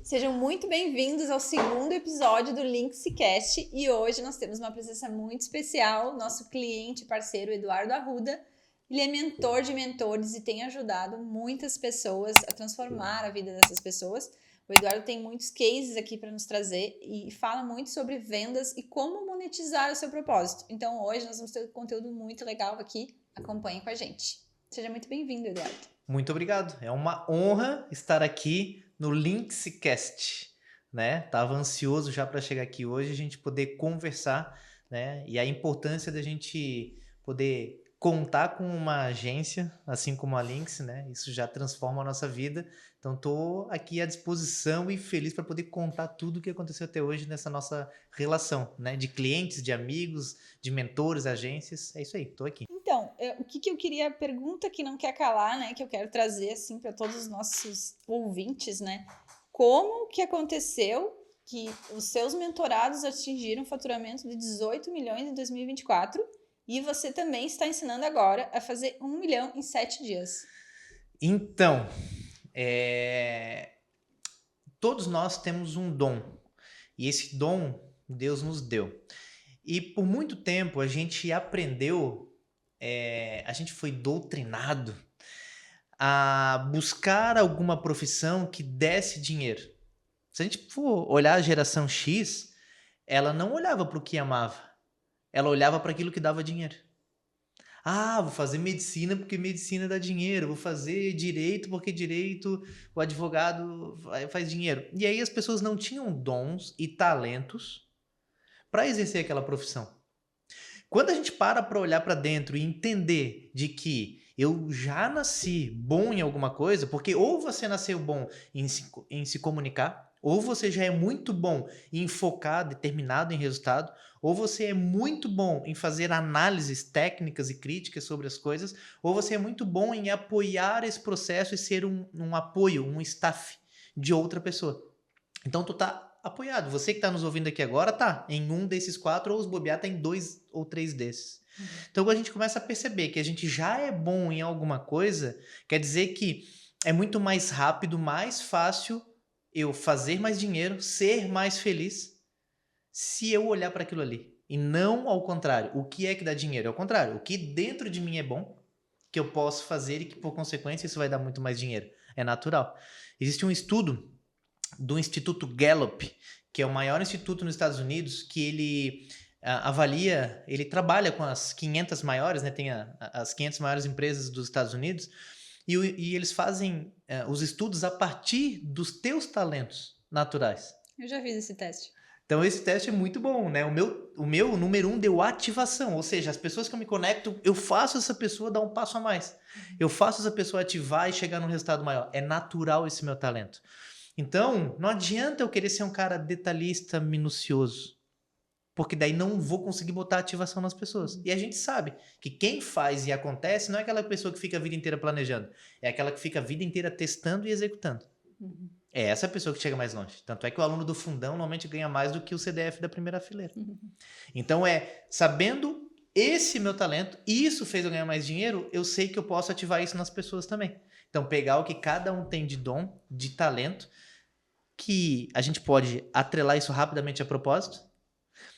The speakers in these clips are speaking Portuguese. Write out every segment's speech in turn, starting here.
Sejam muito bem-vindos ao segundo episódio do Linkscast e hoje nós temos uma presença muito especial, nosso cliente e parceiro Eduardo Arruda. Ele é mentor de mentores e tem ajudado muitas pessoas a transformar a vida dessas pessoas. O Eduardo tem muitos cases aqui para nos trazer e fala muito sobre vendas e como monetizar o seu propósito. Então hoje nós vamos ter um conteúdo muito legal aqui. Acompanhe com a gente. Seja muito bem-vindo, Eduardo. Muito obrigado. É uma honra estar aqui no Linkscast, né? Tava ansioso já para chegar aqui hoje, a gente poder conversar, né? E a importância da gente poder contar com uma agência, assim como a Links, né? Isso já transforma a nossa vida. Então, tô aqui à disposição e feliz para poder contar tudo o que aconteceu até hoje nessa nossa relação, né? De clientes, de amigos, de mentores, agências. É isso aí, tô aqui. Então, o que eu queria, pergunta que não quer calar, né, que eu quero trazer, assim, para todos os nossos ouvintes, né, como que aconteceu que os seus mentorados atingiram um faturamento de 18 milhões em 2024 e você também está ensinando agora a fazer 1 milhão em 7 dias? Então, todos nós temos um dom, e esse dom Deus nos deu. E por muito tempo a gente aprendeu, a gente foi doutrinado a buscar alguma profissão que desse dinheiro. Se a gente for olhar a geração X, ela não olhava para o que amava, ela olhava para aquilo que dava dinheiro. Ah, vou fazer medicina porque medicina dá dinheiro, vou fazer direito porque direito, o advogado faz dinheiro. E aí as pessoas não tinham dons e talentos para exercer aquela profissão. Quando a gente para olhar para dentro e entender de que eu já nasci bom em alguma coisa, porque ou você nasceu bom em se comunicar, ou você já é muito bom em focar, determinado em resultado, ou você é muito bom em fazer análises técnicas e críticas sobre as coisas, ou você é muito bom em apoiar esse processo e ser um apoio, um staff de outra pessoa. Então tu tá apoiado. Você que tá nos ouvindo aqui agora tá em um desses quatro, ou os bobear tá em 2 ou 3 desses. Então quando a gente começa a perceber que a gente já é bom em alguma coisa, quer dizer que é muito mais rápido, mais fácil eu fazer mais dinheiro, ser mais feliz, se eu olhar para aquilo ali. E não ao contrário. O que é que dá dinheiro? É o contrário. O que dentro de mim é bom, que eu posso fazer e que por consequência isso vai dar muito mais dinheiro. É natural. Existe um estudo do Instituto Gallup, que é o maior instituto nos Estados Unidos, que ele avalia, ele trabalha com as 500 maiores, né, tem as 500 maiores empresas dos Estados Unidos, e eles fazem os estudos a partir dos teus talentos naturais. Eu já fiz esse teste. Então esse teste é muito bom, né? O meu número 1 deu ativação, ou seja, as pessoas que eu me conecto, eu faço essa pessoa dar um passo a mais. Eu faço essa pessoa ativar e chegar num resultado maior. É natural esse meu talento. Então, não adianta eu querer ser um cara detalhista, minucioso, porque daí não vou conseguir botar ativação nas pessoas. E a gente sabe que quem faz e acontece não é aquela pessoa que fica a vida inteira planejando, é aquela que fica a vida inteira testando e executando. É essa pessoa que chega mais longe. Tanto é que o aluno do fundão normalmente ganha mais do que o CDF da primeira fileira. Então sabendo esse meu talento, isso fez eu ganhar mais dinheiro, eu sei que eu posso ativar isso nas pessoas também. Então pegar o que cada um tem de dom, de talento, que a gente pode atrelar isso rapidamente a propósito.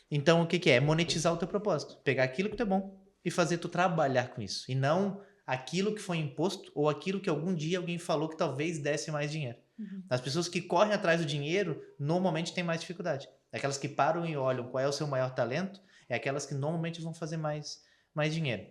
Então o que é? Monetizar o teu propósito. Pegar aquilo que tu é bom e fazer tu trabalhar com isso. E não aquilo que foi imposto ou aquilo que algum dia alguém falou que talvez desse mais dinheiro. As pessoas que correm atrás do dinheiro normalmente têm mais dificuldade. Aquelas que param e olham qual é o seu maior talento, é aquelas que normalmente vão fazer mais dinheiro.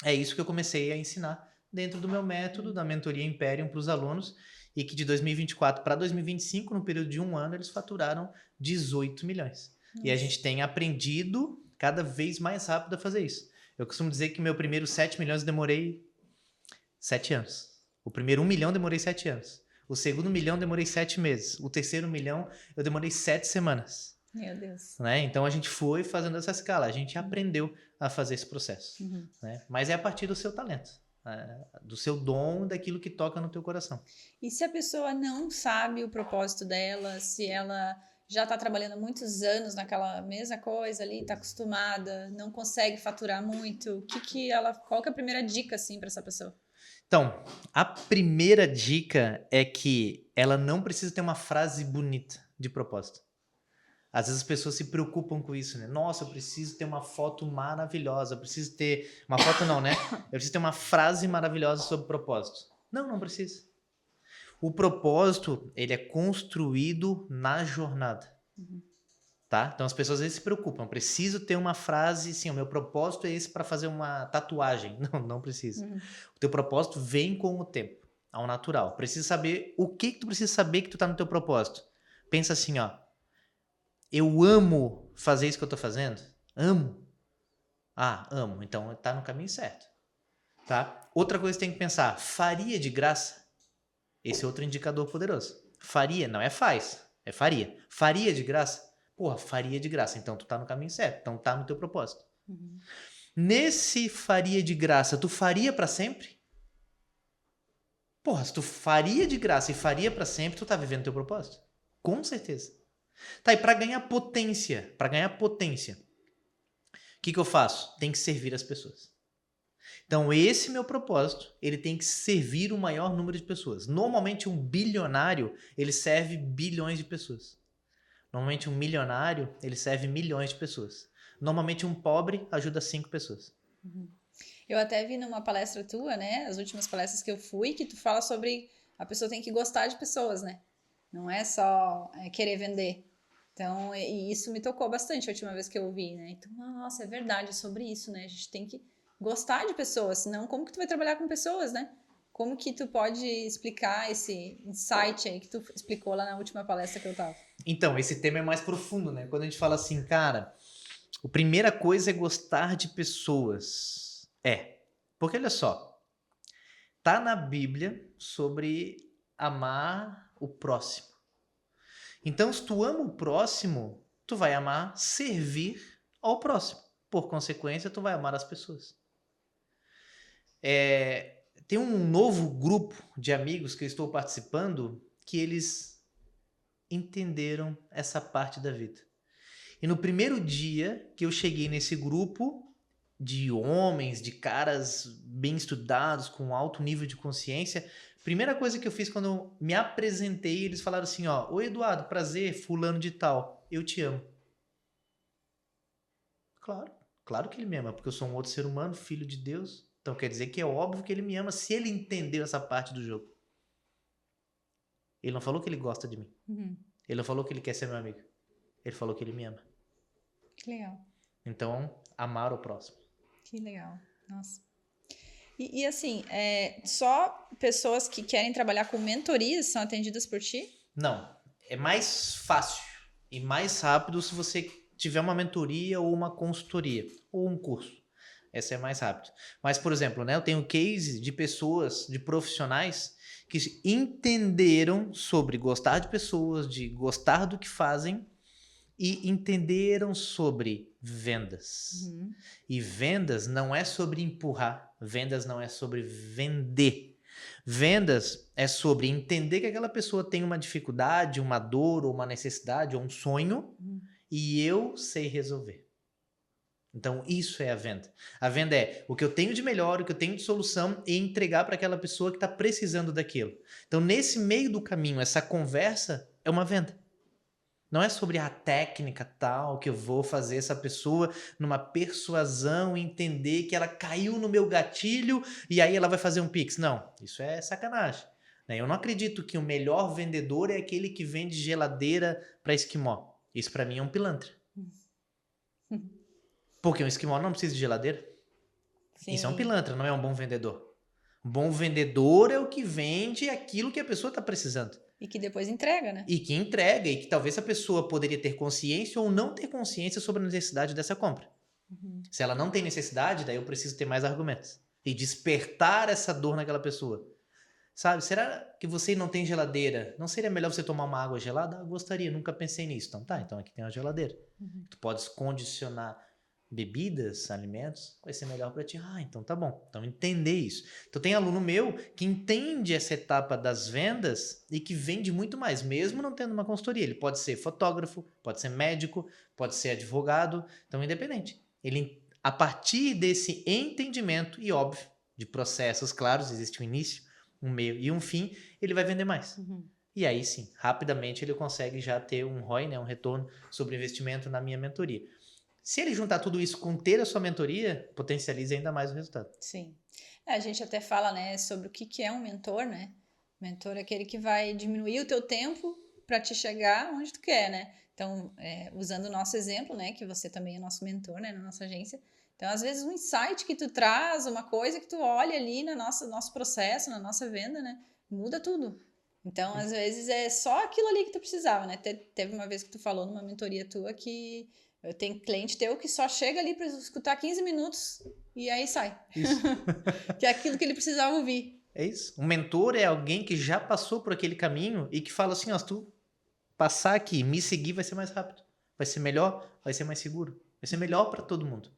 É isso que eu comecei a ensinar dentro do meu método da mentoria Imperium para os alunos, e que de 2024 para 2025, no período de um ano, eles faturaram 18 milhões. E a gente tem aprendido cada vez mais rápido a fazer isso. Eu costumo dizer que meu primeiro 7 milhões eu demorei 7 anos. O primeiro 1 milhão eu demorei 7 anos. O segundo milhão eu demorei 7 meses. O terceiro milhão eu demorei 7 semanas. Meu Deus. Né? Então a gente foi fazendo essa escala, a gente aprendeu a fazer esse processo. Né? Mas é a partir do seu talento, do seu dom, daquilo que toca no teu coração. E se a pessoa não sabe o propósito dela, se ela já está trabalhando há muitos anos naquela mesma coisa ali, está acostumada, não consegue faturar muito, qual que é a primeira dica assim para essa pessoa? Então, a primeira dica é que ela não precisa ter uma frase bonita de propósito. Às vezes as pessoas se preocupam com isso, né? Nossa, eu preciso ter uma foto maravilhosa, eu preciso ter... Uma foto não, né? Eu preciso ter uma frase maravilhosa sobre propósito. Não, não precisa. O propósito, ele é construído na jornada. Tá? Então as pessoas às vezes se preocupam. Preciso ter uma frase, sim, o meu propósito é esse para fazer uma tatuagem. Não, não precisa. O teu propósito vem com o tempo, ao natural. Precisa saber o que tu precisa saber que tu tá no teu propósito. Pensa assim, ó. Eu amo fazer isso que eu tô fazendo? Amo. Ah, amo. Então tá no caminho certo. Tá? Outra coisa que tem que pensar, faria de graça? Esse é outro indicador poderoso. Faria, não é faz, é faria. Faria de graça? Porra, faria de graça. Então tu tá no caminho certo, então tá no teu propósito. Nesse faria de graça, tu faria pra sempre? Porra, se tu faria de graça e faria pra sempre, tu tá vivendo teu propósito. Com certeza. Tá, e pra ganhar potência, o que eu faço? Tem que servir as pessoas. Então, esse meu propósito, ele tem que servir o maior número de pessoas. Normalmente, um bilionário, ele serve bilhões de pessoas. Normalmente, um milionário, ele serve milhões de pessoas. Normalmente, um pobre ajuda 5 pessoas. Eu até vi numa palestra tua, né? As últimas palestras que eu fui, que tu fala sobre a pessoa tem que gostar de pessoas, né? Não é só querer vender. Então, e isso me tocou bastante a última vez que eu ouvi, né? Então, nossa, é verdade, é sobre isso, né? A gente tem que gostar de pessoas, senão como que tu vai trabalhar com pessoas, né? Como que tu pode explicar esse insight aí que tu explicou lá na última palestra que eu tava? Então, esse tema é mais profundo, né? Quando a gente fala assim, cara, a primeira coisa é gostar de pessoas. Porque olha só, tá na Bíblia sobre amar o próximo. Então, se tu ama o próximo, tu vai amar servir ao próximo. Por consequência, tu vai amar as pessoas. Tem um novo grupo de amigos que eu estou participando que eles entenderam essa parte da vida. E no primeiro dia que eu cheguei nesse grupo de homens, de caras bem estudados, com alto nível de consciência, a primeira coisa que eu fiz quando eu me apresentei, eles falaram assim, ó, oi Eduardo, prazer, fulano de tal, eu te amo. Claro que ele me ama, porque eu sou um outro ser humano, filho de Deus. Então quer dizer que é óbvio que ele me ama se ele entendeu essa parte do jogo. Ele não falou que ele gosta de mim. Ele não falou que ele quer ser meu amigo. Ele falou que ele me ama. Que legal. Então, amar o próximo. Que legal. Nossa. E assim, só pessoas que querem trabalhar com mentorias são atendidas por ti? Não. É mais fácil e mais rápido se você tiver uma mentoria ou uma consultoria ou um curso. Essa é mais rápido. Mas, por exemplo, né, eu tenho case de pessoas, de profissionais que entenderam sobre gostar de pessoas, de gostar do que fazem e entenderam sobre vendas. E vendas não é sobre empurrar, vendas não é sobre vender. Vendas é sobre entender que aquela pessoa tem uma dificuldade, uma dor, ou uma necessidade, ou um sonho, e eu sei resolver. Então, isso é a venda. A venda é o que eu tenho de melhor, o que eu tenho de solução e entregar para aquela pessoa que está precisando daquilo. Então, nesse meio do caminho, essa conversa é uma venda. Não é sobre a técnica tal que eu vou fazer essa pessoa numa persuasão e entender que ela caiu no meu gatilho e aí ela vai fazer um Pix. Não, isso é sacanagem. Eu não acredito que o melhor vendedor é aquele que vende geladeira para esquimó. Isso para mim é um pilantra. Porque um esquimó não precisa de geladeira. Sim. Isso é um pilantra, não é um bom vendedor. Um bom vendedor é o que vende aquilo que a pessoa está precisando. E que depois entrega, né? E que entrega, e que talvez a pessoa poderia ter consciência ou não ter consciência sobre a necessidade dessa compra. Se ela não tem necessidade, daí eu preciso ter mais argumentos. E despertar essa dor naquela pessoa. Sabe, será que você não tem geladeira? Não seria melhor você tomar uma água gelada? Ah, gostaria, nunca pensei nisso. Então tá, então aqui tem uma geladeira. Tu podes condicionar bebidas, alimentos, vai ser melhor para ti. Ah, então tá bom. Então entender isso. Então tem aluno meu que entende essa etapa das vendas e que vende muito mais, mesmo não tendo uma consultoria. Ele pode ser fotógrafo, pode ser médico, pode ser advogado, então independente. Ele, a partir desse entendimento, e óbvio, de processos claros, existe um início, um meio e um fim, ele vai vender mais. E aí sim, rapidamente ele consegue já ter um ROI, né, um retorno sobre investimento na minha mentoria. Se ele juntar tudo isso com ter a sua mentoria, potencializa ainda mais o resultado. Sim. A gente até fala, né, sobre o que é um mentor, né? Mentor é aquele que vai diminuir o teu tempo para te chegar onde tu quer, né? Então, usando o nosso exemplo, né, que você também é nosso mentor, né, na nossa agência. Então, às vezes, um insight que tu traz, uma coisa que tu olha ali no nosso processo, na nossa venda, né, muda tudo. Então, às vezes, é só aquilo ali que tu precisava, né? Teve uma vez que tu falou numa mentoria tua que eu tenho cliente teu que só chega ali para escutar 15 minutos e aí sai. Isso. Que é aquilo que ele precisava ouvir. É isso. Um mentor é alguém que já passou por aquele caminho e que fala assim, ó, se tu passar aqui, me seguir, vai ser mais rápido. Vai ser melhor, vai ser mais seguro. Vai ser melhor para todo mundo.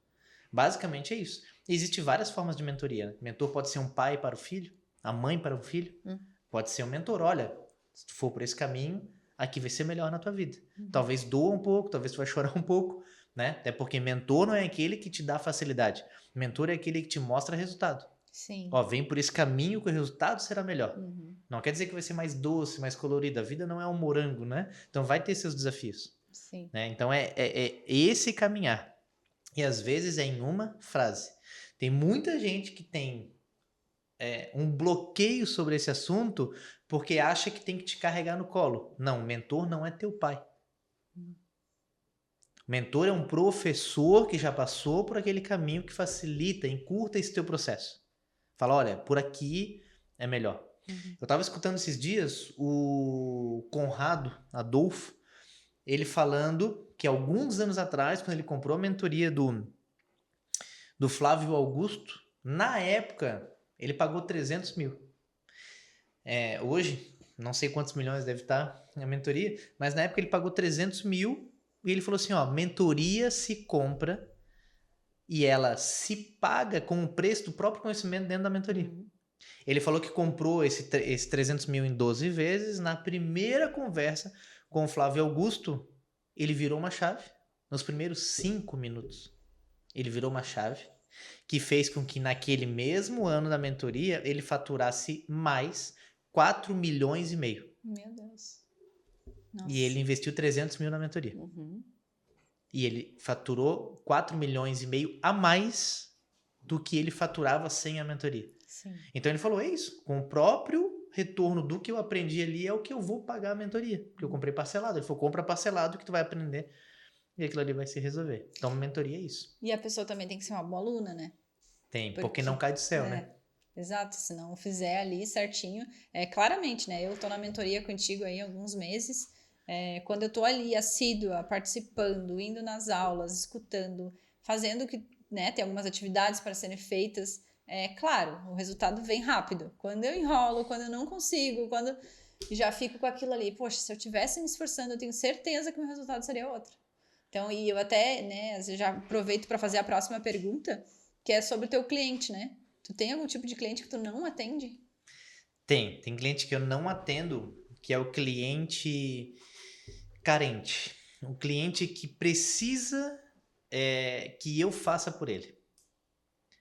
Basicamente é isso. Existem várias formas de mentoria. Né? Mentor pode ser um pai para o filho, a mãe para o filho. Pode ser um mentor. Olha, se tu for por esse caminho, aqui vai ser melhor na tua vida. Talvez doa um pouco, talvez tu vai chorar um pouco, né? Até porque mentor não é aquele que te dá facilidade. Mentor é aquele que te mostra resultado. Sim. Ó, vem por esse caminho que o resultado será melhor. Não quer dizer que vai ser mais doce, mais colorido. A vida não é um morango, né? Então vai ter seus desafios. Sim. Né? Então é esse caminhar. E às vezes é em uma frase. Tem muita gente que tem um bloqueio sobre esse assunto porque acha que tem que te carregar no colo. Não, mentor não é teu pai. Mentor é um professor que já passou por aquele caminho que facilita, encurta esse teu processo. Fala, olha, por aqui é melhor. Eu estava escutando esses dias o Conrado Adolfo, ele falando que alguns anos atrás, quando ele comprou a mentoria do Flávio Augusto, na época, ele pagou 300 mil. Hoje, não sei quantos milhões deve estar a mentoria, mas na época ele pagou 300 mil e ele falou assim, ó, mentoria se compra e ela se paga com o preço do próprio conhecimento dentro da mentoria. Ele falou que comprou esse 300 mil em 12 vezes. Na primeira conversa com o Flávio Augusto, ele virou uma chave. Nos primeiros 5 minutos, ele virou uma chave que fez com que naquele mesmo ano da mentoria ele faturasse mais 4 milhões e meio. Meu Deus. Nossa. E ele investiu 300 mil na mentoria. E ele faturou 4 milhões e meio a mais do que ele faturava sem a mentoria. Sim. Então ele falou, é isso, com o próprio retorno do que eu aprendi ali é o que eu vou pagar a mentoria, porque eu comprei parcelado. Ele falou, compra parcelado que tu vai aprender e aquilo ali vai se resolver. Então mentoria é isso. E a pessoa também tem que ser uma boa aluna, né? Tem, porque não cai do céu, né? Exato, se não fizer ali certinho, claramente, né? Eu tô na mentoria contigo aí há alguns meses, quando eu tô ali assídua, participando, indo nas aulas, escutando, fazendo que, né, tem algumas atividades para serem feitas, claro, o resultado vem rápido. Quando eu enrolo, quando eu não consigo, quando já fico com aquilo ali, poxa, se eu tivesse me esforçando, eu tenho certeza que o meu resultado seria outro. Então, e eu até, né, eu já aproveito para fazer a próxima pergunta, que é sobre o teu cliente, né? Tu tem algum tipo de cliente que tu não atende? Tem cliente que eu não atendo, que é o cliente carente. O cliente que precisa que eu faça por ele.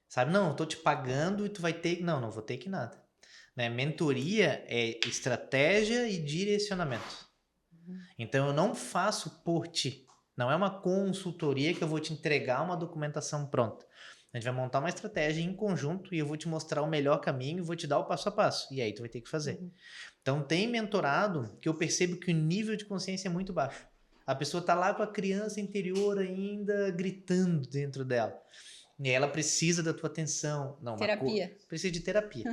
Sabe, não, eu tô te pagando e tu vai ter... Não vou ter que nada. Né? Mentoria é estratégia e direcionamento. Então, eu não faço por ti. Não é uma consultoria que eu vou te entregar uma documentação pronta. A gente vai montar uma estratégia em conjunto e eu vou te mostrar o melhor caminho e vou te dar o passo a passo. E aí tu vai ter que fazer. Então, tem mentorado que eu percebo que o nível de consciência é muito baixo. A pessoa tá lá com a criança interior ainda gritando dentro dela. E ela precisa da tua atenção. Não, Terapia. Precisa de terapia.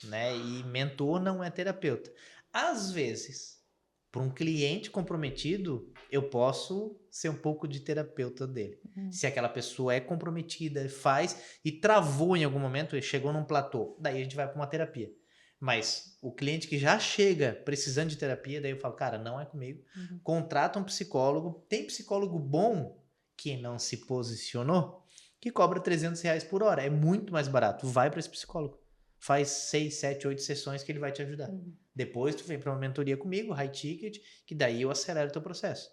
Né? E mentor não é terapeuta. Às vezes, para um cliente comprometido, eu posso ser um pouco de terapeuta dele. Se aquela pessoa é comprometida, faz e travou em algum momento, e chegou num platô, daí a gente vai para uma terapia. Mas o cliente que já chega precisando de terapia, daí eu falo, cara, não é comigo. Contrata um psicólogo. Tem psicólogo bom que não se posicionou, que cobra R$300 por hora. É muito mais barato. Vai para esse psicólogo. Faz 6, 7, 8 sessões que ele vai te ajudar. Depois tu vem para uma mentoria comigo, high ticket, que daí eu acelero o teu processo.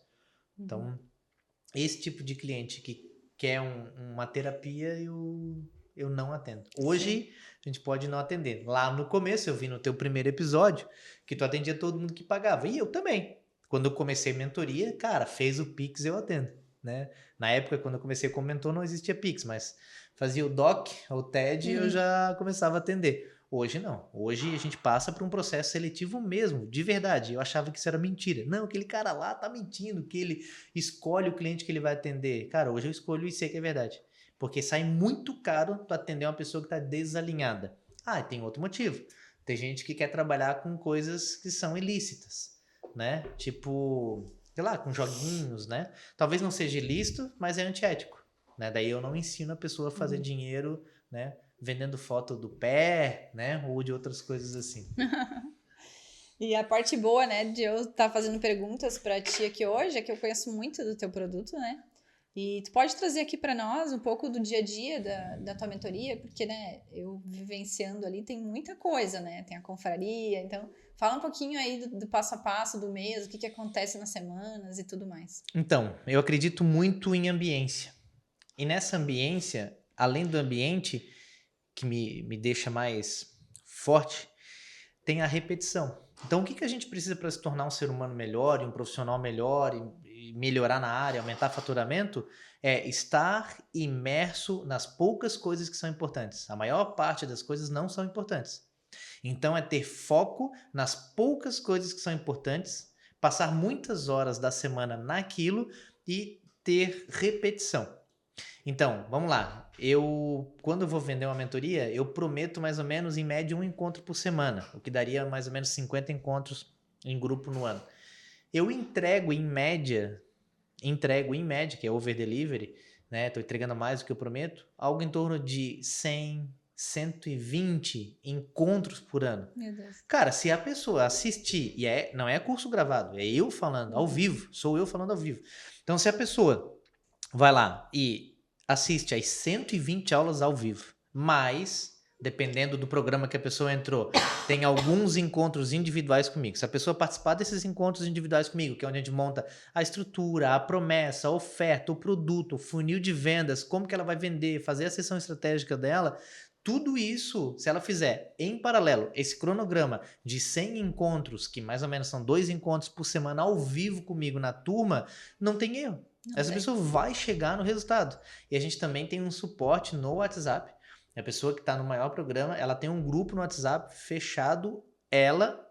Então, esse tipo de cliente que quer uma terapia, eu não atendo. Hoje, a gente pode não atender. Lá no começo, eu vi no teu primeiro episódio que tu atendia todo mundo que pagava. E eu também. Quando eu comecei mentoria, cara, fez o Pix, eu atendo, né? Na época, quando eu comecei como mentor, não existia Pix, mas fazia o DOC, o TED, e eu já começava a atender. Hoje não. Hoje a gente passa por um processo seletivo mesmo, de verdade. Eu achava que isso era mentira. Não, aquele cara lá tá mentindo, que ele escolhe o cliente que ele vai atender. Cara, hoje eu escolho e sei que é verdade. Porque sai muito caro tu atender uma pessoa que tá desalinhada. Ah, e tem outro motivo. Tem gente que quer trabalhar com coisas que são ilícitas, né? Tipo, sei lá, com joguinhos, né? Talvez não seja ilícito, mas é antiético, né? Daí eu não ensino a pessoa a fazer dinheiro, né? Vendendo foto do pé, né? Ou de outras coisas assim. E a parte boa, né, de eu estar fazendo perguntas para ti aqui hoje é que eu conheço muito do teu produto, né? E tu pode trazer aqui para nós um pouco do dia a dia da tua mentoria, porque, né, eu vivenciando ali tem muita coisa, né? Tem a confraria, então fala um pouquinho aí do passo a passo do mês, o que acontece nas semanas e tudo mais. Então, eu acredito muito em ambiência. E nessa ambiência, além do ambiente, que me deixa mais forte, tem a repetição. Então, o que a gente precisa para se tornar um ser humano melhor, e um profissional melhor, e melhorar na área, aumentar faturamento, é estar imerso nas poucas coisas que são importantes. A maior parte das coisas não são importantes. Então, é ter foco nas poucas coisas que são importantes, passar muitas horas da semana naquilo e ter repetição. Então, vamos lá. Quando eu vou vender uma mentoria, eu prometo mais ou menos, em média, um encontro por semana, o que daria mais ou menos 50 encontros em grupo no ano. Eu entrego em média, que é over delivery, né? Estou entregando mais do que eu prometo, algo em torno de 100, 120 encontros por ano. Meu Deus. Cara, se a pessoa assistir, não é curso gravado, é eu falando ao vivo, sou eu falando ao vivo. Então, se a pessoa vai lá e assiste às 120 aulas ao vivo, mas, dependendo do programa que a pessoa entrou, tem alguns encontros individuais comigo. Se a pessoa participar desses encontros individuais comigo, que é onde a gente monta a estrutura, a promessa, a oferta, o produto, o funil de vendas, como que ela vai vender, fazer a sessão estratégica dela, tudo isso, se ela fizer em paralelo esse cronograma de 100 encontros, que mais ou menos são 2 encontros por semana ao vivo comigo na turma, não tem erro. Essa pessoa vai chegar no resultado. E a gente também tem um suporte no WhatsApp. A pessoa que está no maior programa, ela tem um grupo no WhatsApp fechado, ela,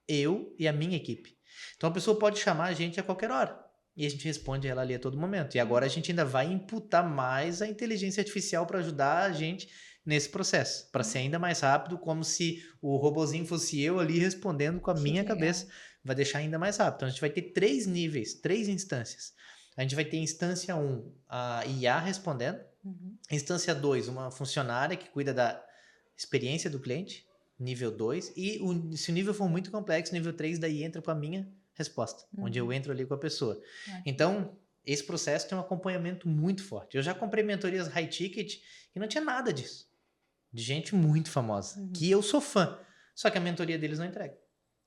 eu e a minha equipe. Então a pessoa pode chamar a gente a qualquer hora. E a gente responde ela ali a todo momento. E agora a gente ainda vai imputar mais a inteligência artificial para ajudar a gente nesse processo. Para ser ainda mais rápido, como se o robozinho fosse eu ali respondendo com a minha cabeça. Vai deixar ainda mais rápido. Então a gente vai ter 3 níveis, 3 instâncias. A gente vai ter instância 1, a IA respondendo. Instância 2, uma funcionária que cuida da experiência do cliente. Nível 2. E se o nível for muito complexo, nível 3, daí entra com a minha resposta. Onde eu entro ali com a pessoa. Então, esse processo tem um acompanhamento muito forte. Eu já comprei mentorias high ticket e não tinha nada disso. De gente muito famosa. Que eu sou fã. Só que a mentoria deles não entrega.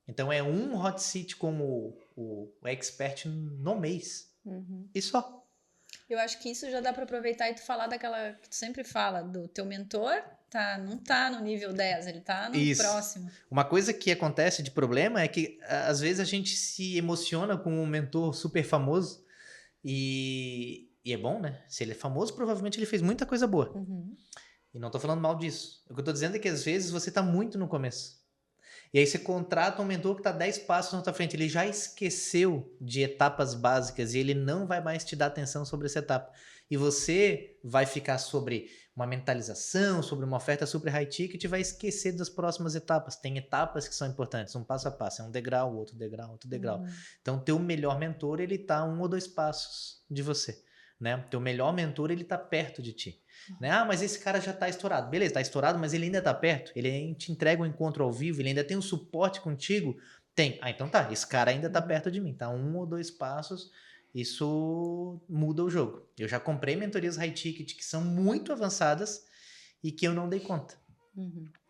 Então, é um hot seat como o expert no mês. E só. Eu acho que isso já dá para aproveitar e tu falar daquela que tu sempre fala, do teu mentor, não tá no nível 10, ele tá no próximo. Uma coisa que acontece de problema é que às vezes a gente se emociona com um mentor super famoso e é bom, né? Se ele é famoso, provavelmente ele fez muita coisa boa. E não tô falando mal disso. O que eu tô dizendo é que às vezes você tá muito no começo. E aí você contrata um mentor que está 10 passos na tua frente, ele já esqueceu de etapas básicas e ele não vai mais te dar atenção sobre essa etapa. E você vai ficar sobre uma mentalização, sobre uma oferta super high ticket e vai esquecer das próximas etapas. Tem etapas que são importantes, um passo a passo, é um degrau, outro degrau, outro degrau. Então, teu melhor mentor, ele está 1 ou 2 passos de você, né? Teu melhor mentor, ele está perto de ti. Né? Ah, mas esse cara já está estourado. Beleza, está estourado, mas ele ainda está perto. Ele te entrega um encontro ao vivo, ele ainda tem um suporte contigo. Tem. Ah, então tá, esse cara ainda está perto de mim. Tá 1 ou 2 passos, isso muda o jogo. Eu já comprei mentorias high ticket que são muito avançadas e que eu não dei conta.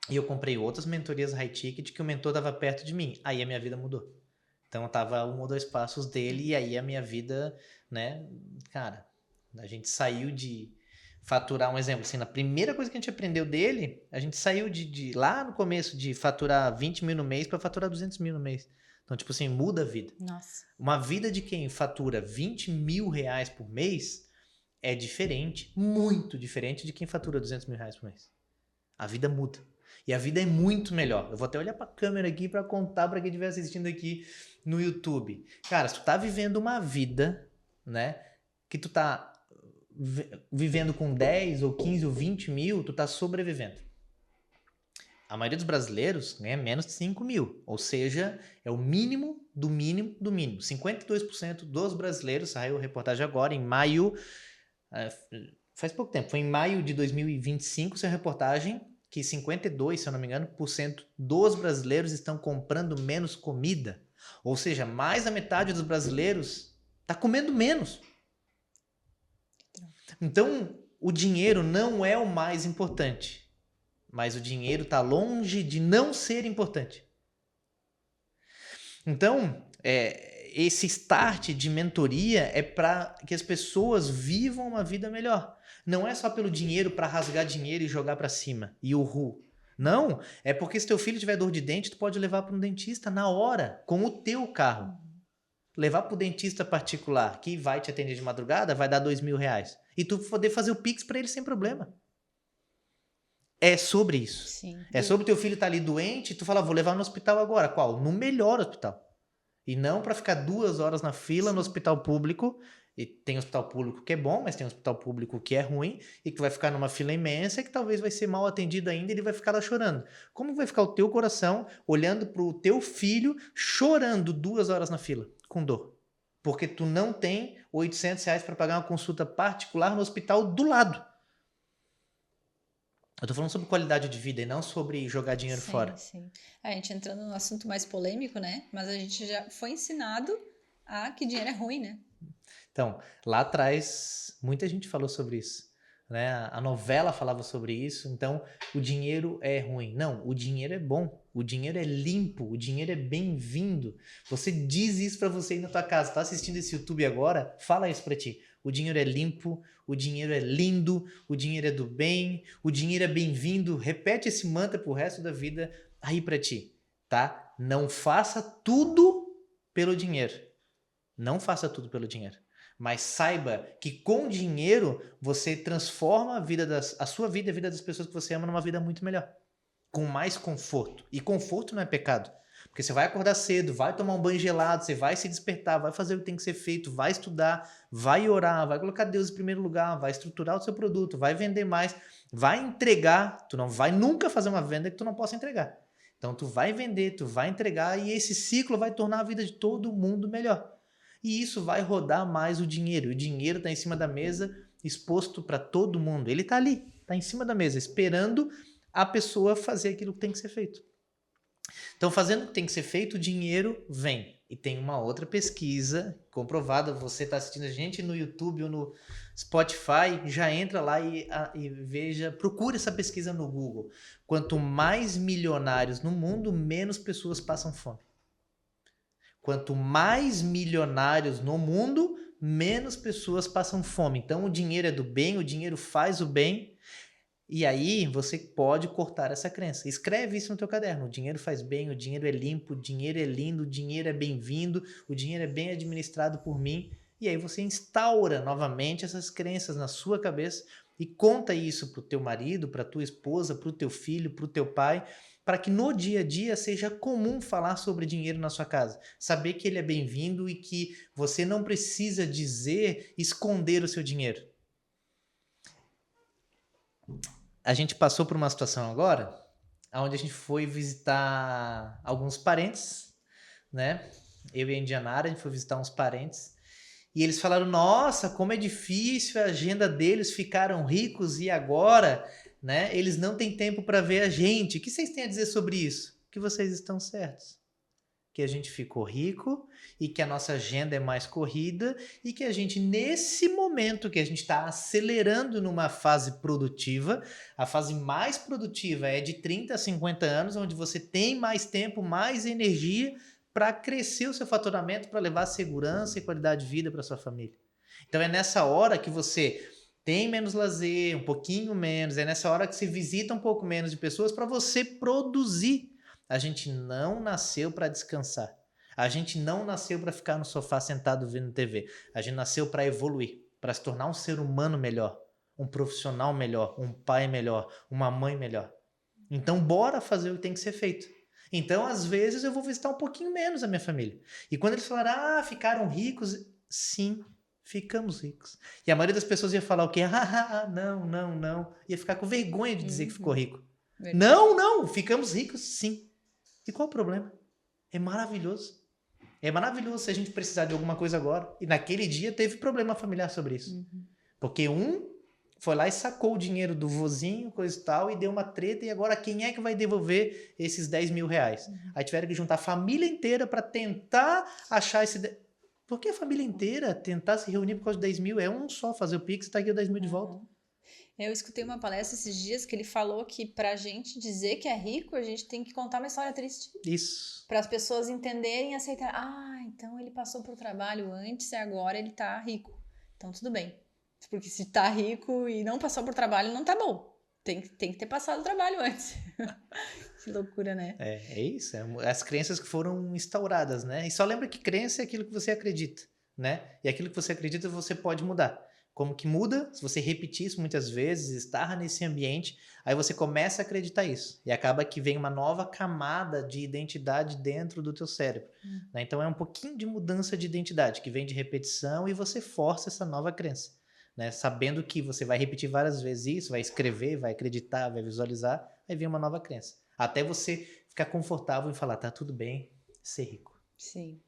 E eu comprei outras mentorias high ticket que o mentor estava perto de mim. Aí a minha vida mudou. Então eu tava 1 ou 2 passos dele e aí a minha vida, né, cara, a gente saiu de faturar, um exemplo, assim, na primeira coisa que a gente aprendeu dele, a gente saiu lá no começo de faturar 20 mil no mês para faturar 200 mil no mês. Então, tipo assim, muda a vida. Nossa. Uma vida de quem fatura 20 mil reais por mês é diferente, muito diferente de quem fatura 200 mil reais por mês. A vida muda. E a vida é muito melhor. Eu vou até olhar para a câmera aqui para contar para quem estiver assistindo aqui no YouTube. Cara, se tu tá vivendo uma vida, né, que tu tá vivendo com 10 ou 15 ou 20 mil, tu tá sobrevivendo. A maioria dos brasileiros ganha menos de 5 mil, ou seja, é o mínimo do mínimo do mínimo. 52% dos brasileiros, saiu a reportagem agora, em maio, faz pouco tempo, foi em maio de 2025, saiu a reportagem que 52%, se eu não me engano, por cento dos brasileiros estão comprando menos comida. Ou seja, mais da metade dos brasileiros está comendo menos. Então, o dinheiro não é o mais importante. Mas o dinheiro está longe de não ser importante. Então, esse start de mentoria é para que as pessoas vivam uma vida melhor. Não é só pelo dinheiro para rasgar dinheiro e jogar para cima. E uhul. Não, é porque se teu filho tiver dor de dente, tu pode levar para um dentista na hora, com o teu carro. Levar para o dentista particular, que vai te atender de madrugada, vai dar 2 mil reais. E tu poder fazer o Pix para ele sem problema. É sobre isso. Sim. É sobre o teu filho estar ali doente e tu fala, vou levar no hospital agora. Qual? No melhor hospital. E não para ficar 2 horas na fila no hospital público. E tem hospital público que é bom, mas tem hospital público que é ruim e que vai ficar numa fila imensa e que talvez vai ser mal atendido ainda e ele vai ficar lá chorando. Como vai ficar o teu coração olhando para o teu filho chorando 2 horas na fila com dor? Porque tu não tem 800 reais para pagar uma consulta particular no hospital do lado. Eu tô falando sobre qualidade de vida e não sobre jogar dinheiro fora. Sim. A gente entrando no assunto mais polêmico, né? Mas a gente já foi ensinado a que dinheiro é ruim, né? Então, lá atrás, muita gente falou sobre isso. Né? A novela falava sobre isso. Então, o dinheiro é ruim. Não, o dinheiro é bom. O dinheiro é limpo. O dinheiro é bem-vindo. Você diz isso pra você ir na tua casa. Tá assistindo esse YouTube agora? Fala isso pra ti. O dinheiro é limpo, o dinheiro é lindo, o dinheiro é do bem, o dinheiro é bem-vindo. Repete esse mantra pro resto da vida aí pra ti, tá? Não faça tudo pelo dinheiro. Não faça tudo pelo dinheiro. Mas saiba que com dinheiro você transforma a sua vida e a vida das pessoas que você ama numa vida muito melhor. Com mais conforto. E conforto não é pecado. Porque você vai acordar cedo, vai tomar um banho gelado, você vai se despertar, vai fazer o que tem que ser feito, vai estudar, vai orar, vai colocar Deus em primeiro lugar, vai estruturar o seu produto, vai vender mais, vai entregar. Tu não vai nunca fazer uma venda que tu não possa entregar. Então tu vai vender, tu vai entregar e esse ciclo vai tornar a vida de todo mundo melhor. E isso vai rodar mais o dinheiro. O dinheiro está em cima da mesa, exposto para todo mundo. Ele está ali, está em cima da mesa, esperando a pessoa fazer aquilo que tem que ser feito. Então, fazendo o que tem que ser feito, o dinheiro vem. E tem uma outra pesquisa comprovada. Você está assistindo a gente no YouTube ou no Spotify, já entra lá e veja, procure essa pesquisa no Google. Quanto mais milionários no mundo, menos pessoas passam fome. Quanto mais milionários no mundo, menos pessoas passam fome. Então, o dinheiro é do bem, o dinheiro faz o bem. E aí você pode cortar essa crença. Escreve isso no teu caderno. O dinheiro faz bem, o dinheiro é limpo, o dinheiro é lindo, o dinheiro é bem-vindo, o dinheiro é bem administrado por mim. E aí você instaura novamente essas crenças na sua cabeça e conta isso para o teu marido, para a tua esposa, para o teu filho, para o teu pai, para que no dia a dia seja comum falar sobre dinheiro na sua casa. Saber que ele é bem-vindo e que você não precisa esconder o seu dinheiro. A gente passou por uma situação agora, onde a gente foi visitar alguns parentes, né? Eu e a Indianara, a gente foi visitar uns parentes, e eles falaram, nossa, como é difícil, a agenda deles, ficaram ricos e agora, né? Eles não têm tempo para ver a gente. O que vocês têm a dizer sobre isso? Que vocês estão certos. Que a gente ficou rico e que a nossa agenda é mais corrida e que a gente, nesse momento que a gente está acelerando numa fase produtiva, a fase mais produtiva é de 30 a 50 anos, onde você tem mais tempo, mais energia para crescer o seu faturamento, para levar segurança e qualidade de vida para sua família. Então é nessa hora que você tem menos lazer, um pouquinho menos. É nessa hora que você visita um pouco menos de pessoas para você produzir. A gente não nasceu para descansar. A gente não nasceu para ficar no sofá sentado vendo TV. A gente nasceu para evoluir, para se tornar um ser humano melhor, um profissional melhor, um pai melhor, uma mãe melhor. Então, bora fazer o que tem que ser feito. Então, às vezes, eu vou visitar um pouquinho menos a minha família. E quando eles falaram, ficaram ricos, sim, ficamos ricos. E a maioria das pessoas ia falar o quê? Não, não, não. Ia ficar com vergonha de dizer que ficou rico. Verdade. Não, ficamos ricos, sim. E qual o problema? É maravilhoso. É maravilhoso se a gente precisar de alguma coisa agora. E naquele dia teve problema familiar sobre isso. Porque um foi lá e sacou o dinheiro do vozinho, coisa e tal, e deu uma treta, e agora quem é que vai devolver esses 10 mil reais? Aí tiveram que juntar a família inteira para tentar achar esse... Por que a família inteira tentar se reunir por causa de 10 mil? É um só fazer o Pix e tá aqui o 10 mil de volta. Eu escutei uma palestra esses dias que ele falou que pra gente dizer que é rico, a gente tem que contar uma história triste. Isso. Para as pessoas entenderem e aceitar. Então ele passou por trabalho antes e agora ele tá rico. Então tudo bem. Porque se tá rico e não passou por trabalho, não tá bom. Tem que ter passado o trabalho antes. Que loucura, né? É isso. As crenças que foram instauradas, né? E só lembra que crença é aquilo que você acredita, né? E aquilo que você acredita você pode mudar. Como que muda? Se você repetir isso muitas vezes, estar nesse ambiente, aí você começa a acreditar isso. E acaba que vem uma nova camada de identidade dentro do teu cérebro. Né? Então é um pouquinho de mudança de identidade, que vem de repetição e você força essa nova crença. Né? Sabendo que você vai repetir várias vezes isso, vai escrever, vai acreditar, vai visualizar, aí vem uma nova crença. Até você ficar confortável e falar, tá tudo bem, ser rico. Sim,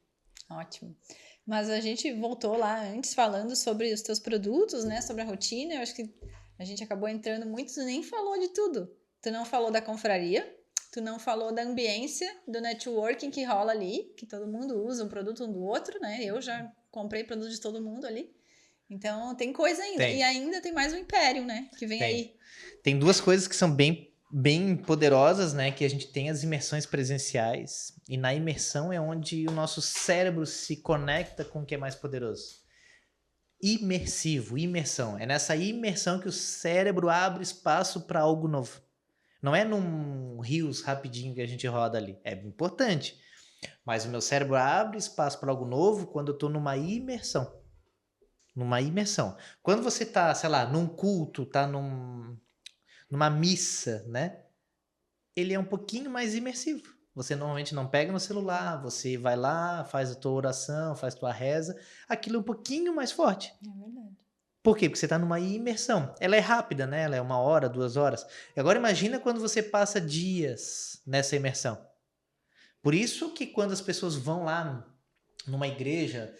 ótimo. Mas a gente voltou lá antes falando sobre os teus produtos, né? Sobre a rotina. Eu acho que a gente acabou entrando muito, tu nem falou de tudo. Tu não falou da confraria, tu não falou da ambiência, do networking que rola ali, que todo mundo usa um produto um do outro, né? Eu já comprei produto de todo mundo ali. Então tem coisa ainda. Tem. E ainda tem mais o Império, né? Que vem aí. Tem duas coisas que são bem poderosas, né? Que a gente tem as imersões presenciais. E na imersão é onde o nosso cérebro se conecta com o que é mais poderoso. Imersão. É nessa imersão que o cérebro abre espaço para algo novo. Não é num rios rapidinho que a gente roda ali. É importante. Mas o meu cérebro abre espaço para algo novo quando eu estou numa imersão. Quando você tá, sei lá, num culto, tá numa missa, né? Ele é um pouquinho mais imersivo. Você normalmente não pega no celular, você vai lá, faz a tua oração, faz a tua reza. Aquilo é um pouquinho mais forte. É verdade. Por quê? Porque você está numa imersão. Ela é rápida, né? Ela é 1 hora, 2 horas. E agora imagina quando você passa dias nessa imersão. Por isso que quando as pessoas vão lá numa igreja...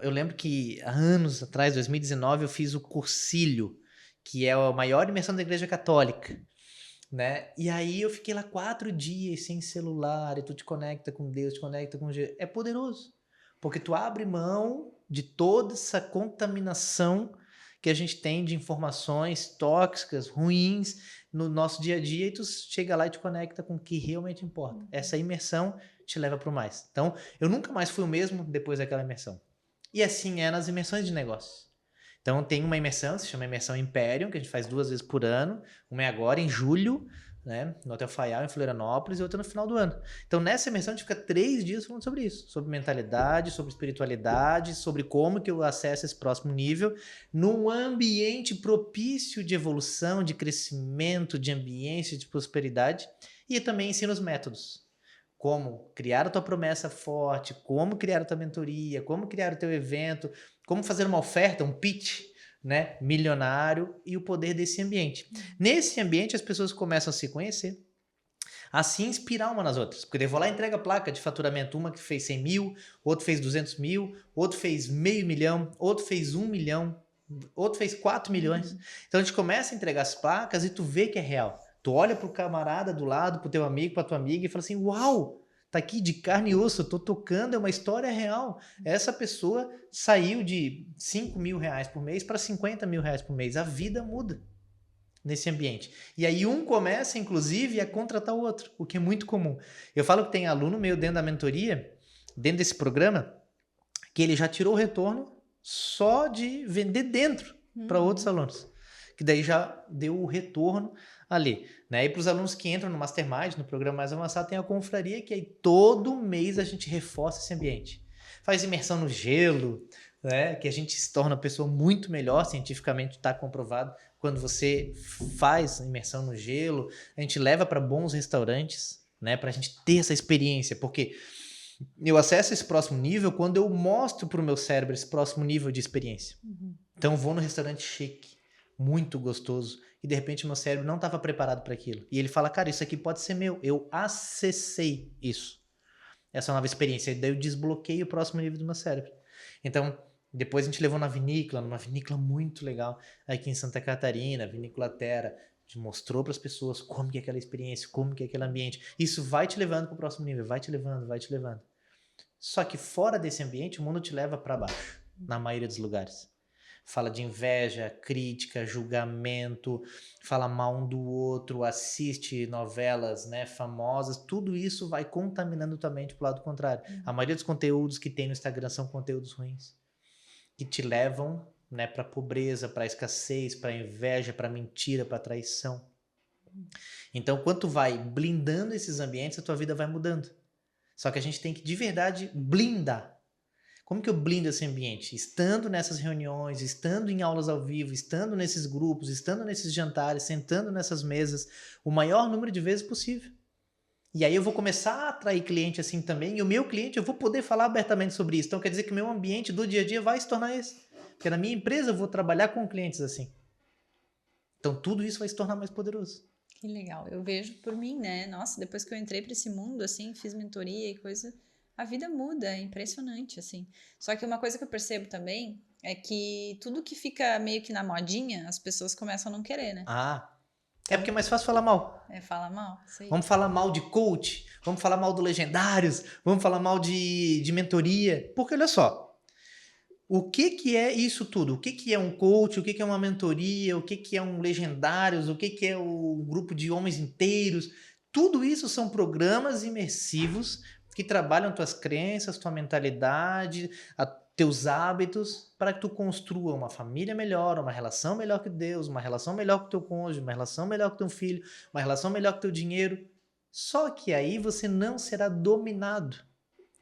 eu lembro que há anos atrás, 2019, eu fiz o Cursilho, que é a maior imersão da Igreja Católica, né? E aí eu fiquei lá 4 dias sem celular, e tu te conecta com Deus, te conecta com Jesus. É poderoso, porque tu abre mão de toda essa contaminação que a gente tem de informações tóxicas, ruins no nosso dia a dia, e tu chega lá e te conecta com o que realmente importa. Essa imersão te leva para o mais. Então, eu nunca mais fui o mesmo depois daquela imersão. E assim é nas imersões de negócio. Então, tem uma imersão, se chama Imersão Imperium, que a gente faz 2 vezes por ano. Uma é agora, em julho, né, no Hotel Faial, em Florianópolis, e outra no final do ano. Então, nessa imersão, a gente fica 3 dias falando sobre isso. Sobre mentalidade, sobre espiritualidade, sobre como que eu acesso esse próximo nível, num ambiente propício de evolução, de crescimento, de ambiência, de prosperidade. E também ensino os métodos. Como criar a tua promessa forte, como criar a tua mentoria, como criar o teu evento, como fazer uma oferta, um pitch, né, milionário, e o poder desse ambiente. Nesse ambiente, as pessoas começam a se conhecer, a se inspirar uma nas outras. Porque eu vou lá e entrego a placa de faturamento, uma que fez 100 mil, outro fez 200 mil, outro fez $500 mil, outro fez 1 milhão, outro fez 4 milhões. Então a gente começa a entregar as placas e tu vê que é real. Tu olha pro camarada do lado, pro teu amigo, pra tua amiga e fala assim, uau, tá aqui de carne e osso, eu tô tocando, é uma história real. Essa pessoa saiu de 5 mil reais por mês para 50 mil reais por mês. A vida muda nesse ambiente. E aí um começa, inclusive, a contratar o outro, o que é muito comum. Eu falo que tem aluno meu dentro da mentoria, dentro desse programa, que ele já tirou o retorno só de vender dentro para outros alunos. Que daí já deu o retorno ali, né? E para os alunos que entram no Mastermind, no programa mais avançado, tem a confraria, que aí todo mês a gente reforça esse ambiente. Faz imersão no gelo, né? Que a gente se torna uma pessoa muito melhor, cientificamente está comprovado. Quando você faz imersão no gelo, a gente leva para bons restaurantes, né? Para a gente ter essa experiência, porque eu acesso esse próximo nível quando eu mostro para o meu cérebro esse próximo nível de experiência. Então eu vou no restaurante chique, muito gostoso, e de repente meu cérebro não estava preparado para aquilo. E ele fala, cara, isso aqui pode ser meu. Eu acessei isso. Essa nova experiência. E daí eu desbloqueio o próximo nível do meu cérebro. Então, depois a gente levou na vinícola, numa vinícola muito legal, aqui em Santa Catarina, Vinícola Terra. A gente mostrou para as pessoas como que é aquela experiência, como que é aquele ambiente. Isso vai te levando para o próximo nível, vai te levando, vai te levando. Só que fora desse ambiente, o mundo te leva para baixo, na maioria dos lugares. Fala de inveja, crítica, julgamento, fala mal um do outro, assiste novelas, né, famosas, tudo isso vai contaminando tua mente pro lado contrário. A maioria dos conteúdos que tem no Instagram são conteúdos ruins, que te levam, né, para pobreza, para escassez, para inveja, para mentira, para traição. Então, quando tu vai blindando esses ambientes, a tua vida vai mudando. Só que a gente tem que, de verdade, blindar. Como que eu blindo esse ambiente? Estando nessas reuniões, estando em aulas ao vivo, estando nesses grupos, estando nesses jantares, sentando nessas mesas, o maior número de vezes possível. E aí eu vou começar a atrair cliente assim também, e o meu cliente eu vou poder falar abertamente sobre isso. Então quer dizer que o meu ambiente do dia a dia vai se tornar esse. Porque na minha empresa eu vou trabalhar com clientes assim. Então tudo isso vai se tornar mais poderoso. Que legal. Eu vejo por mim, né? Nossa, depois que eu entrei para esse mundo, assim, fiz mentoria e coisa, a vida muda, é impressionante, assim. Só que uma coisa que eu percebo também é que tudo que fica meio que na modinha, as pessoas começam a não querer, né? É porque é mais fácil falar mal. Fala mal, isso aí. Vamos falar mal de coach, vamos falar mal do Legendários, vamos falar mal de mentoria. Porque olha só, o que é isso tudo? O que é um coach? O que é uma mentoria? O que é um Legendários? O que é o grupo de homens inteiros? Tudo isso são programas imersivos que trabalham tuas crenças, tua mentalidade, teus hábitos, para que tu construa uma família melhor, uma relação melhor com Deus, uma relação melhor com teu cônjuge, uma relação melhor com teu filho, uma relação melhor com teu dinheiro. Só que aí você não será dominado.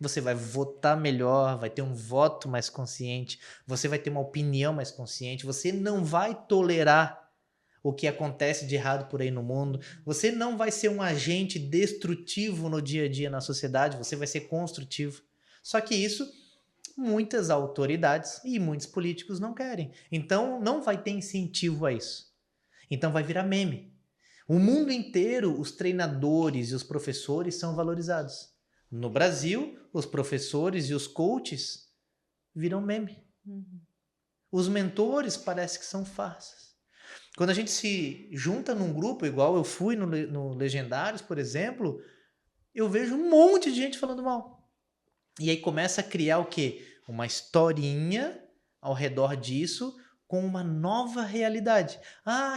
Você vai votar melhor, vai ter um voto mais consciente, você vai ter uma opinião mais consciente, você não vai tolerar o que acontece de errado por aí no mundo, você não vai ser um agente destrutivo no dia a dia na sociedade, você vai ser construtivo. Só que isso muitas autoridades e muitos políticos não querem. Então não vai ter incentivo a isso. Então vai virar meme. O mundo inteiro, os treinadores e os professores são valorizados. No Brasil, os professores e os coaches viram meme. Os mentores parece que são farsas. Quando a gente se junta num grupo, igual eu fui no Legendários, por exemplo, eu vejo um monte de gente falando mal. E aí começa a criar o quê? Uma historinha ao redor disso com uma nova realidade.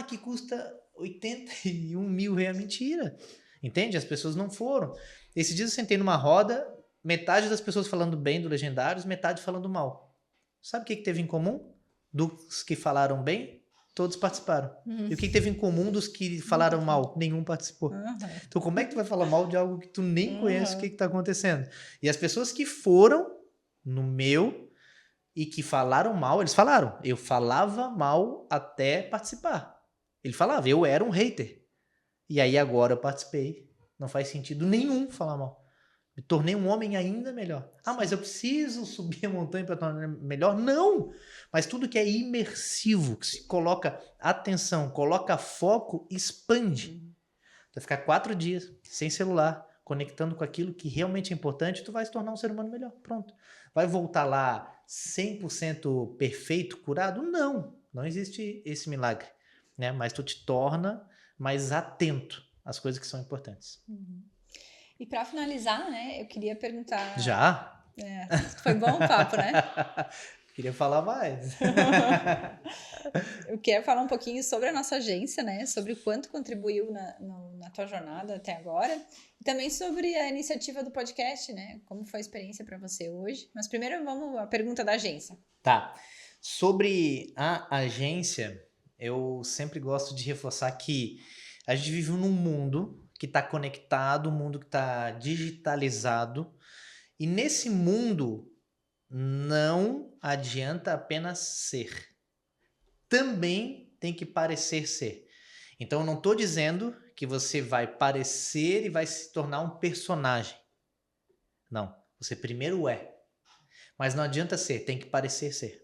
Que custa 81 mil reais. Mentira. Entende? As pessoas não foram. Esses dias eu sentei numa roda, metade das pessoas falando bem do Legendários, metade falando mal. Sabe o que teve em comum? Dos que falaram bem, todos participaram. E o que teve em comum dos que falaram mal? Nenhum participou. Então como é que tu vai falar mal de algo que tu nem conhece o que está acontecendo? E as pessoas que foram no meu e que falaram mal, eles falaram, eu falava mal até participar. Ele falava, eu era um hater. E aí agora eu participei. Não faz sentido nenhum falar mal. Me tornei um homem ainda melhor. Mas eu preciso subir a montanha para tornar melhor? Não! Mas tudo que é imersivo, que se coloca atenção, coloca foco, expande. Tu vai ficar 4 dias sem celular, conectando com aquilo que realmente é importante, tu vai se tornar um ser humano melhor. Pronto. Vai voltar lá 100% perfeito, curado? Não. Não existe esse milagre. Né? Mas tu te torna mais atento às coisas que são importantes. E para finalizar, né, eu queria perguntar... Já? Foi bom o papo, né? Queria falar mais. Eu quero falar um pouquinho sobre a nossa agência, né? Sobre o quanto contribuiu na tua jornada até agora. E também sobre a iniciativa do podcast, né? Como foi a experiência para você hoje. Mas primeiro vamos à pergunta da agência. Tá. Sobre a agência, eu sempre gosto de reforçar que a gente vive num mundo que está conectado, um mundo que está digitalizado, e nesse mundo não adianta apenas ser. Também tem que parecer ser. Então, eu não estou dizendo que você vai parecer e vai se tornar um personagem. Não, você primeiro é. Mas não adianta ser, tem que parecer ser.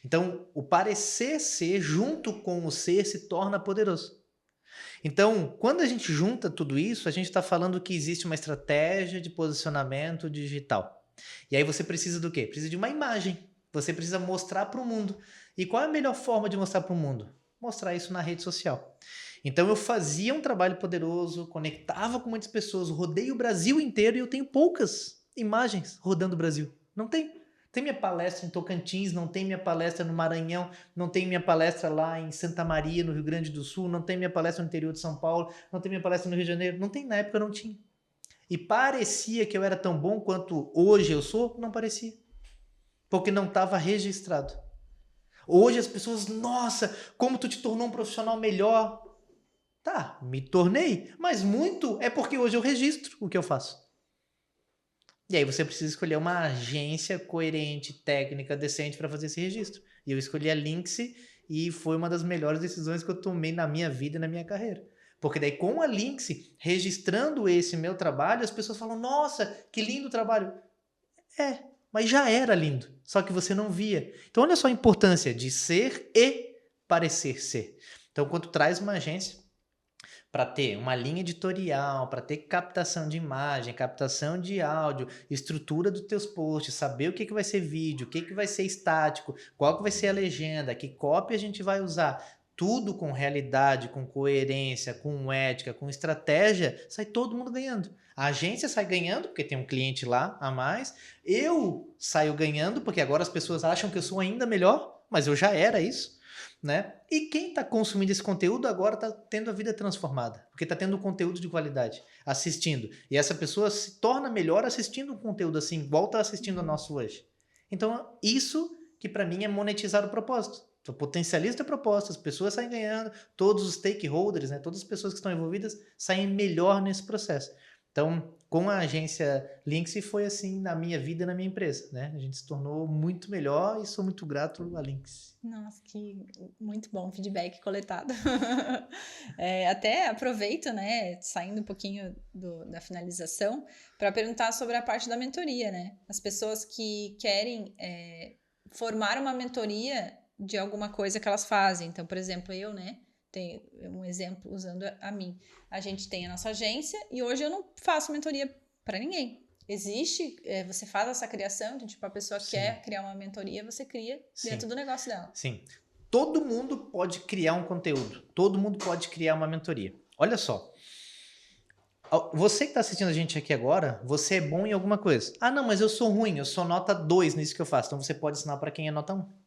Então, o parecer ser junto com o ser se torna poderoso. Então, quando a gente junta tudo isso, a gente está falando que existe uma estratégia de posicionamento digital. E aí você precisa do quê? Precisa de uma imagem. Você precisa mostrar para o mundo. E qual é a melhor forma de mostrar para o mundo? Mostrar isso na rede social. Então eu fazia um trabalho poderoso, conectava com muitas pessoas, rodei o Brasil inteiro e eu tenho poucas imagens rodando o Brasil. Não tem. Tem minha palestra em Tocantins, não tem minha palestra no Maranhão, não tem minha palestra lá em Santa Maria, no Rio Grande do Sul, não tem minha palestra no interior de São Paulo, não tem minha palestra no Rio de Janeiro. Não tem, na época não tinha. E parecia que eu era tão bom quanto hoje eu sou, não parecia. Porque não estava registrado. Hoje as pessoas, nossa, como tu te tornou um profissional melhor. Tá, me tornei, mas muito é porque hoje eu registro o que eu faço. E aí você precisa escolher uma agência coerente, técnica, decente para fazer esse registro. E eu escolhi a Lynx e foi uma das melhores decisões que eu tomei na minha vida e na minha carreira. Porque daí com a Lynx, registrando esse meu trabalho, as pessoas falam, nossa, que lindo trabalho. É, mas já era lindo, só que você não via. Então olha só a importância de ser e parecer ser. Então quando tu traz uma agência, para ter uma linha editorial, para ter captação de imagem, captação de áudio, estrutura dos teus posts, saber o que vai ser vídeo, o que vai ser estático, qual que vai ser a legenda, que copy a gente vai usar, tudo com realidade, com coerência, com ética, com estratégia, sai todo mundo ganhando. A agência sai ganhando, porque tem um cliente lá a mais. Eu saio ganhando, porque agora as pessoas acham que eu sou ainda melhor, mas eu já era isso. Né? E quem está consumindo esse conteúdo agora está tendo a vida transformada, porque está tendo conteúdo de qualidade, assistindo. E essa pessoa se torna melhor assistindo um conteúdo assim, igual está assistindo o nosso hoje. Então, isso que para mim é monetizar o propósito. Tu potencializa a proposta, as pessoas saem ganhando, todos os stakeholders, né, todas as pessoas que estão envolvidas saem melhor nesse processo. Então, com a agência Lynx foi assim na minha vida e na minha empresa, né? A gente se tornou muito melhor e sou muito grato à Lynx. Nossa, que muito bom feedback coletado. Até aproveito, né, saindo um pouquinho da finalização, para perguntar sobre a parte da mentoria, né? As pessoas que querem formar uma mentoria de alguma coisa que elas fazem. Então, por exemplo, eu, né, tenho um exemplo usando a mim. A gente tem a nossa agência e hoje eu não faço mentoria para ninguém. Existe, você faz essa criação, então, tipo, a pessoa Sim. quer criar uma mentoria, você cria dentro do negócio dela. Sim. Todo mundo pode criar um conteúdo, todo mundo pode criar uma mentoria. Olha só, você que está assistindo a gente aqui agora, você é bom em alguma coisa. Ah, não, mas eu sou ruim, eu sou nota 2 nisso que eu faço. Então você pode ensinar para quem é nota 1.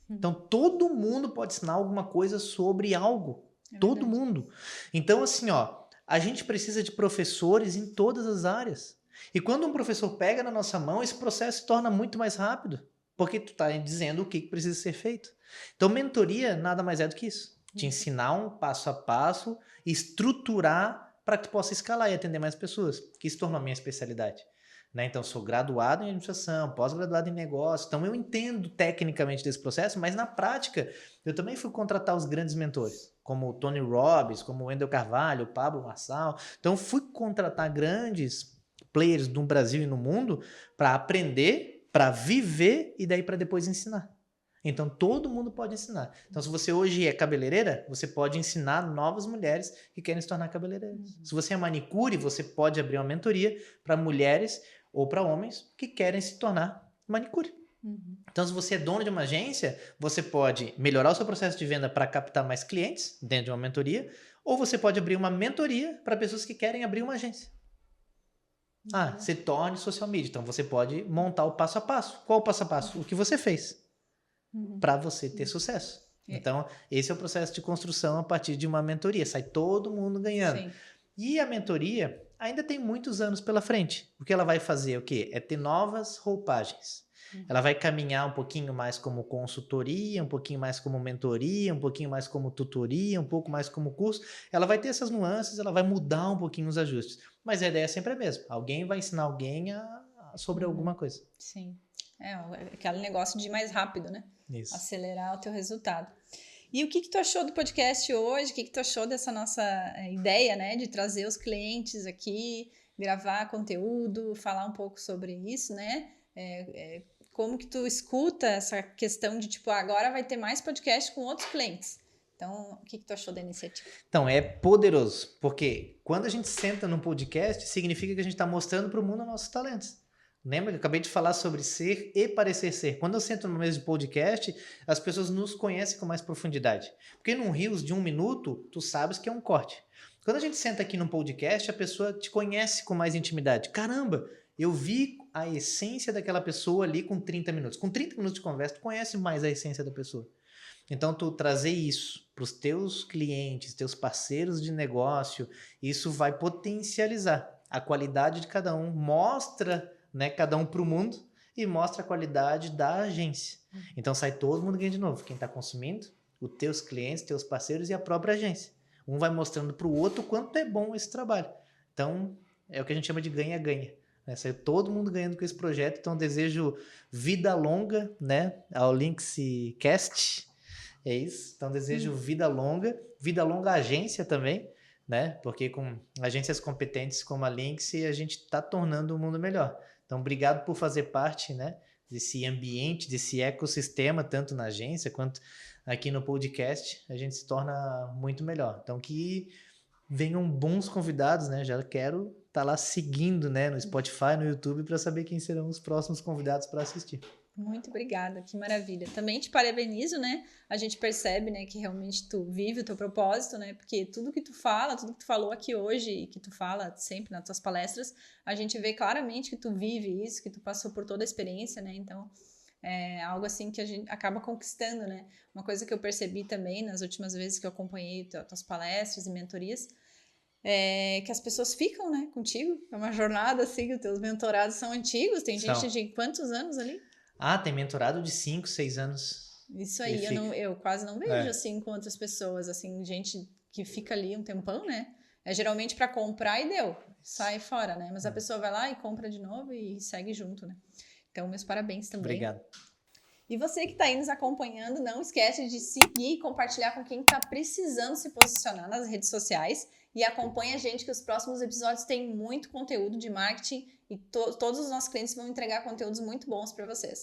Então todo mundo pode ensinar alguma coisa sobre algo. Todo mundo. Então assim, ó, a gente precisa de professores em todas as áreas. E quando um professor pega na nossa mão, esse processo se torna muito mais rápido. Porque tu está dizendo o que precisa ser feito. Então mentoria nada mais é do que isso. Te ensinar um passo a passo, estruturar para que tu possa escalar e atender mais pessoas. Que isso tornou a minha especialidade. Né? Então, sou graduado em administração, pós-graduado em negócio, então eu entendo tecnicamente desse processo, mas na prática eu também fui contratar os grandes mentores, como o Tony Robbins, como o Wendel Carvalho, o Pablo Marçal. Então, fui contratar grandes players no Brasil e no mundo para aprender, para viver e daí para depois ensinar. Então, todo mundo pode ensinar. Então, se você hoje é cabeleireira, você pode ensinar novas mulheres que querem se tornar cabeleireiras. Se você é manicure, você pode abrir uma mentoria para mulheres ou para homens que querem se tornar manicure. Então, se você é dono de uma agência, você pode melhorar o seu processo de venda para captar mais clientes dentro de uma mentoria, ou você pode abrir uma mentoria para pessoas que querem abrir uma agência. Se torne social media. Então, você pode montar o passo a passo. Qual o passo a passo? O que você fez para você ter sucesso. Então, esse é o processo de construção a partir de uma mentoria. Sai todo mundo ganhando. Sim. E a mentoria ainda tem muitos anos pela frente. O que ela vai fazer? O quê? É ter novas roupagens. Ela vai caminhar um pouquinho mais como consultoria, um pouquinho mais como mentoria, um pouquinho mais como tutoria, um pouco mais como curso. Ela vai ter essas nuances, ela vai mudar um pouquinho os ajustes. Mas a ideia sempre é a mesma. Alguém vai ensinar alguém sobre alguma coisa. Sim. É aquele negócio de ir mais rápido, né? Isso. Acelerar o teu resultado. E o que tu achou do podcast hoje? O que tu achou dessa nossa ideia, né? De trazer os clientes aqui, gravar conteúdo, falar um pouco sobre isso, né? Como que tu escuta essa questão de, tipo, agora vai ter mais podcast com outros clientes. Então, o que tu achou da iniciativa? Então, é poderoso, porque quando a gente senta num podcast, significa que a gente está mostrando para o mundo nossos talentos. Lembra que eu acabei de falar sobre ser e parecer ser. Quando eu sento no mesa de podcast, as pessoas nos conhecem com mais profundidade. Porque num Reels de 1 minuto, tu sabes que é um corte. Quando a gente senta aqui num podcast, a pessoa te conhece com mais intimidade. Caramba, eu vi a essência daquela pessoa ali com 30 minutos. Com 30 minutos de conversa, tu conhece mais a essência da pessoa. Então, tu trazer isso para os teus clientes, teus parceiros de negócio, isso vai potencializar a qualidade de cada um, mostra, né, cada um para o mundo e mostra a qualidade da agência. Então, sai todo mundo ganha de novo. Quem está consumindo, os teus clientes, teus parceiros e a própria agência. Um vai mostrando para o outro o quanto é bom esse trabalho. Então, é o que a gente chama de ganha-ganha. Né? Saiu todo mundo ganhando com esse projeto. Então, desejo vida longa, né, ao Linkscast. É isso. Então, desejo vida longa agência também, né? Porque com agências competentes como a Lynx, a gente está tornando o mundo melhor. Então, obrigado por fazer parte, né, desse ambiente, desse ecossistema, tanto na agência quanto aqui no podcast. A gente se torna muito melhor. Então, que venham bons convidados, né? Já quero estar lá seguindo, né, no Spotify, no YouTube, para saber quem serão os próximos convidados para assistir. Muito obrigada, que maravilha. Também te parabenizo, né? A gente percebe, né, que realmente tu vive o teu propósito, né? Porque tudo que tu fala, tudo que tu falou aqui hoje e que tu fala sempre nas tuas palestras, a gente vê claramente que tu vive isso, que tu passou por toda a experiência, né? Então, é algo assim que a gente acaba conquistando, né? Uma coisa que eu percebi também nas últimas vezes que eu acompanhei tuas palestras e mentorias, é que as pessoas ficam, né, contigo. É uma jornada assim, os teus mentorados são antigos, tem gente de quantos anos ali? Ah, tem mentorado de 5, 6 anos. Isso aí, eu quase não vejo assim com outras pessoas, assim, gente que fica ali um tempão, né? É geralmente para comprar e deu, sai fora, né? Mas a pessoa vai lá e compra de novo e segue junto, né? Então, meus parabéns também. Obrigado. E você que está aí nos acompanhando, não esquece de seguir e compartilhar com quem está precisando se posicionar nas redes sociais. E acompanha a gente que os próximos episódios têm muito conteúdo de marketing e todos os nossos clientes vão entregar conteúdos muito bons para vocês.